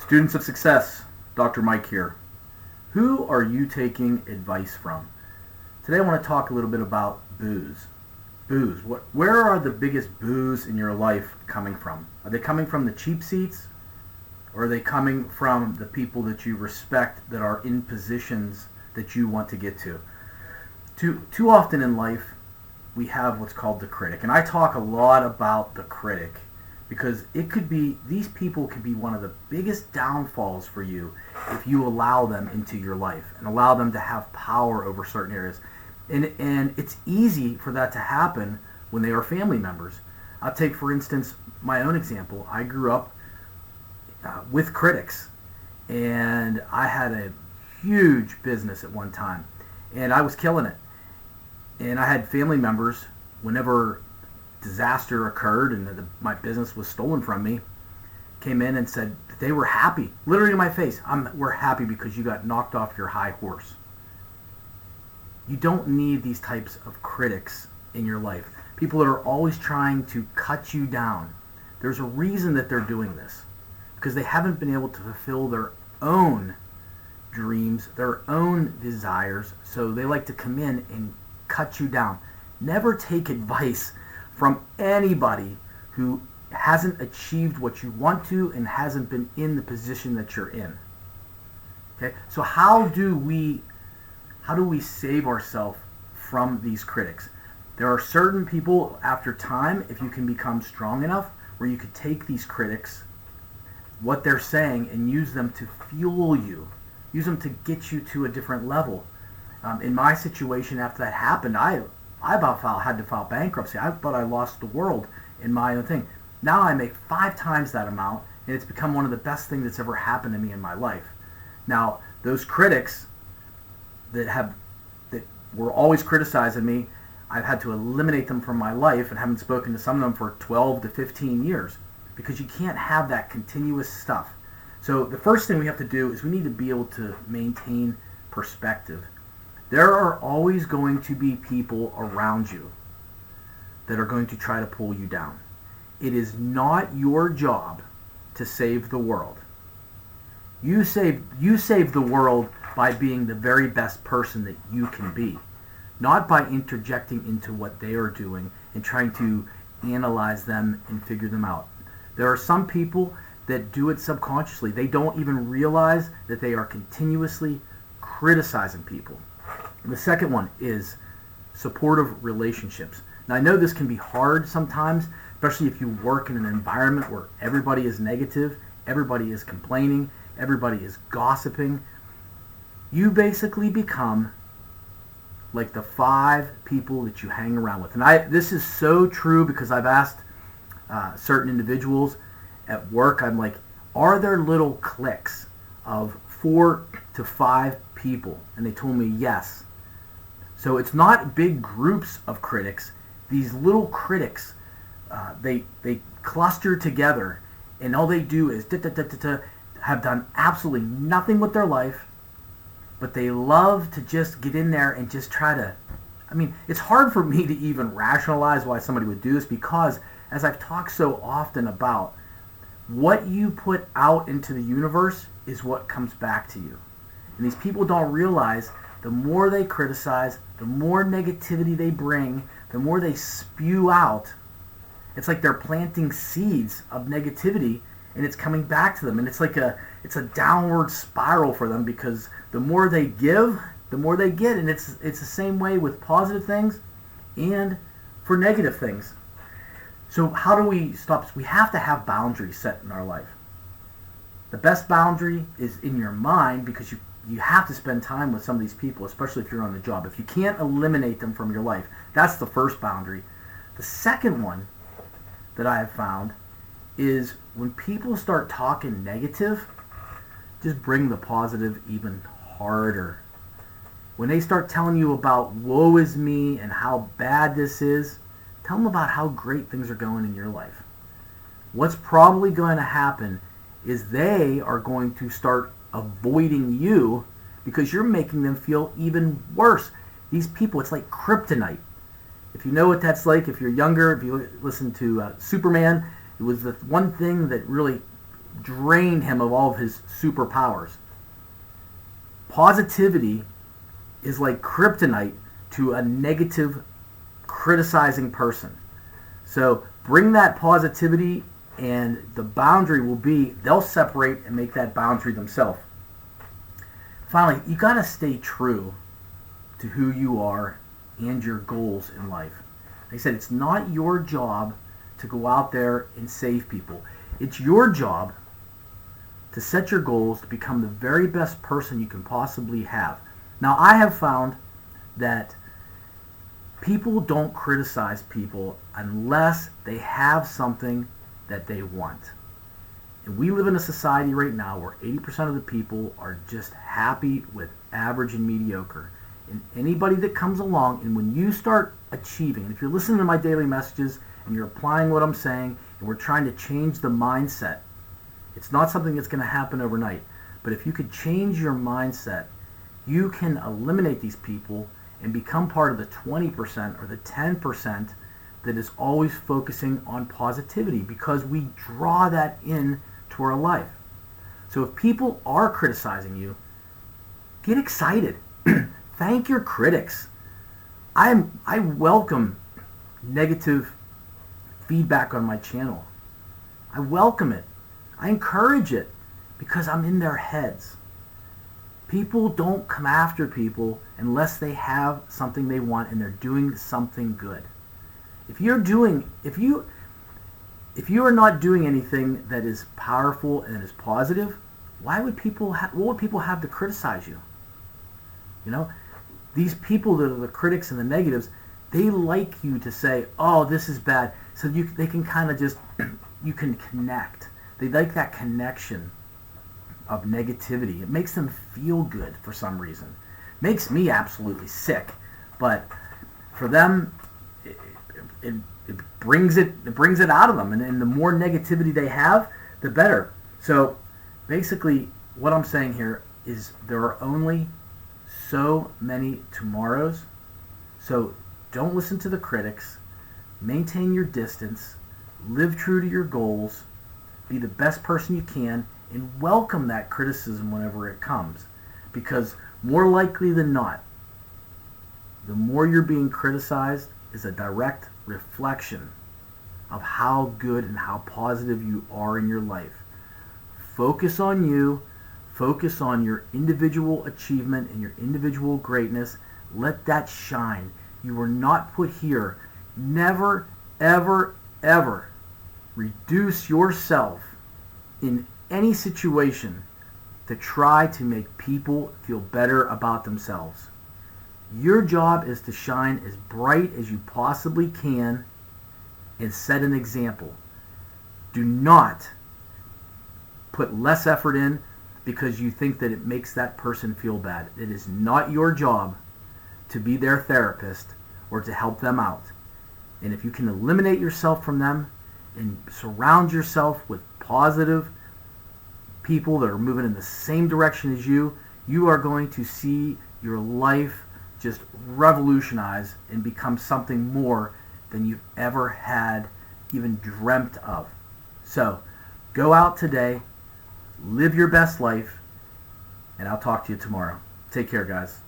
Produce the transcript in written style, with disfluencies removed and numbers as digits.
Students of Success, Dr. Mike here. Who are you taking advice from? Today I want to talk a little bit about booze. Booze. Where are the biggest boos in your life coming from? Are they coming from the cheap seats? Or are they coming from the people that you respect that are in positions that you want to get to? Too often in life, we have what's called the critic. And I talk a lot about the critic because these people could be one of the biggest downfalls for you if you allow them into your life and allow them to have power over certain areas. And it's easy for that to happen when they are family members. I'll take, for instance, my own example. I grew up with critics, and I had a huge business at one time, and I was killing it. And I had family members, whenever disaster occurred and my business was stolen from me, came in and said that they were happy, literally in my face. We're happy because you got knocked off your high horse. You don't need these types of critics in your life. People that are always trying to cut you down. There's a reason that they're doing this, because they haven't been able to fulfill their own dreams, their own desires, so they like to come in and cut you down. Never take advice from anybody who hasn't achieved what you want to and hasn't been in the position that you're in. Okay? So how do we save ourselves from these critics? There are certain people, after time, if you can become strong enough, where you could take these critics, what they're saying, and use them to fuel you, use them to get you to a different level. In my situation, after that happened, I had to file bankruptcy. I thought I lost the world in my own thing. Now I make 5 times that amount, and it's become one of the best things that's ever happened to me in my life. Now, those critics that were always criticizing me, I've had to eliminate them from my life and haven't spoken to some of them for 12 to 15 years, because you can't have that continuous stuff. So the first thing we have to do is we need to be able to maintain perspective. There are always going to be people around you that are going to try to pull you down. It is not your job to save the world. You save the world by being the very best person that you can be, not by interjecting into what they are doing and trying to analyze them and figure them out. There are some people that do it subconsciously. They don't even realize that they are continuously criticizing people. The second one is supportive relationships. Now, I know this can be hard sometimes, especially if you work in an environment where everybody is negative, everybody is complaining, everybody is gossiping. You basically become like the 5 people that you hang around with. And this is so true, because I've asked certain individuals at work, I'm like, are there little cliques of 4 to 5 people? And they told me yes. So it's not big groups of critics. These little critics, they cluster together, and all they do is have done absolutely nothing with their life, but they love to just get in there and just try to, it's hard for me to even rationalize why somebody would do this, because as I've talked so often about, what you put out into the universe is what comes back to you. And these people don't realize the more they criticize, the more negativity they bring, the more they spew out. It's like they're planting seeds of negativity, and it's coming back to them. And it's a downward spiral for them, because the more they give, the more they get. And it's the same way with positive things and for negative things. So how do we stop this? We have to have boundaries set in our life. The best boundary is in your mind, because you have to spend time with some of these people, especially if you're on the job. If you can't eliminate them from your life, that's the first boundary. The second one that I have found is when people start talking negative, just bring the positive even harder. When they start telling you about woe is me and how bad this is, tell them about how great things are going in your life. What's probably going to happen is they are going to start avoiding you because you're making them feel even worse. These people, it's like kryptonite. If you know what that's like, if you're younger, if you listen to Superman, it was the one thing that really drained him of all of his superpowers. Positivity is like kryptonite to a negative, criticizing person. So bring that positivity, and the boundary will be, they'll separate and make that boundary themselves. Finally, you got to stay true to who you are and your goals in life. Like I said, it's not your job to go out there and save people. It's your job to set your goals to become the very best person you can possibly have. Now, I have found that people don't criticize people unless they have something that they want. And we live in a society right now where 80% of the people are just happy with average and mediocre. And anybody that comes along, and when you start achieving, and if you're listening to my daily messages and you're applying what I'm saying, and we're trying to change the mindset, it's not something that's going to happen overnight. But if you could change your mindset, you can eliminate these people and become part of the 20% or the 10% that is always focusing on positivity, because we draw that in to our life. So if people are criticizing you, get excited. Thank your critics. I welcome negative feedback on my channel. I welcome it. I encourage it because I'm in their heads. People don't come after people unless they have something they want and they're doing something good. If you are not doing anything that is powerful and is positive, what would people have to criticize you? You know, these people that are the critics and the negatives, they like you to say, "Oh, this is bad," so they can kind of just you can connect. They like that connection of negativity. It makes them feel good for some reason. Makes me absolutely sick, but for them, it brings it out of them, and the more negativity they have, the better. So basically, what I'm saying here is there are only so many tomorrows. So don't listen to the critics. Maintain your distance. Live true to your goals. Be the best person you can, and welcome that criticism whenever it comes. Because more likely than not, the more you're being criticized is a direct reflection of how good and how positive you are in your life. Focus on you. Focus on your individual achievement and your individual greatness. Let that shine. You were not put here. Never, ever, ever reduce yourself in any situation to try to make people feel better about themselves. Your job is to shine as bright as you possibly can and set an example. Do not put less effort in because you think that it makes that person feel bad. It is not your job to be their therapist or to help them out. And if you can eliminate yourself from them and surround yourself with positive people that are moving in the same direction as you, you are going to see your life just revolutionize and become something more than you've ever had even dreamt of. So go out today, live your best life, and I'll talk to you tomorrow. Take care, guys.